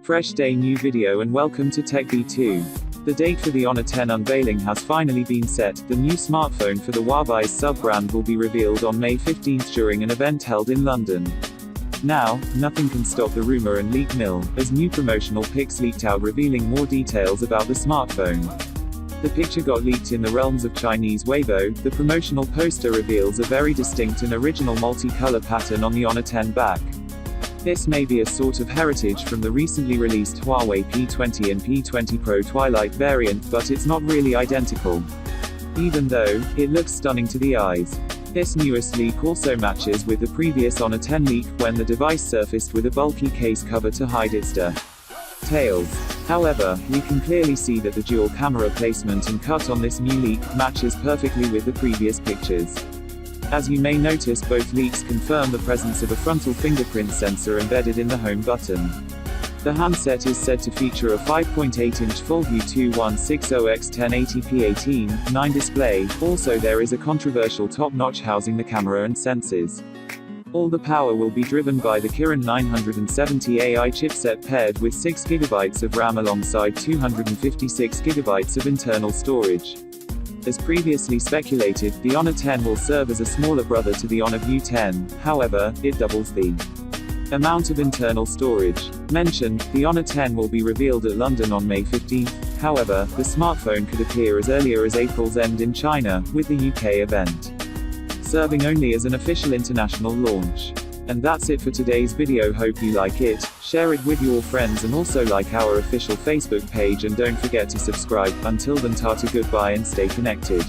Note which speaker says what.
Speaker 1: Fresh day, new video, and welcome to TechBee2. The date for the Honor 10 unveiling has finally been set. The new smartphone for the Huawei sub-brand will be revealed on May 15 during an event held in London. Now, nothing can stop the rumor and leak mill, as new promotional pics leaked out revealing more details about the smartphone. The picture got leaked in the realms of Chinese Weibo. The promotional poster reveals a very distinct and original multi-color pattern on the Honor 10 back. This may be a sort of heritage from the recently released Huawei P20 and P20 Pro Twilight variant, but it's not really identical. Even though, it looks stunning to the eyes. This newest leak also matches with the previous Honor 10 leak, when the device surfaced with a bulky case cover to hide its details. However, we can clearly see that the dual camera placement and cut on this new leak matches perfectly with the previous pictures. As you may notice, both leaks confirm the presence of a frontal fingerprint sensor embedded in the home button. The handset is said to feature a 5.8-inch full-view 2160x1080p 18:9 display. Also, there is a controversial top notch housing the camera and sensors. All the power will be driven by the Kirin 970 AI chipset paired with 6GB of RAM alongside 256GB of internal storage. As previously speculated, the Honor 10 will serve as a smaller brother to the Honor View 10, however, it doubles the amount of internal storage. Mentioned, the Honor 10 will be revealed at London on May 15. However, the smartphone could appear as earlier as April's end in China, with the UK event serving only as an official international launch. And that's it for today's video. Hope you like it, share it with your friends, and also like our official Facebook page, and don't forget to subscribe. Until then, Tata, goodbye and stay connected.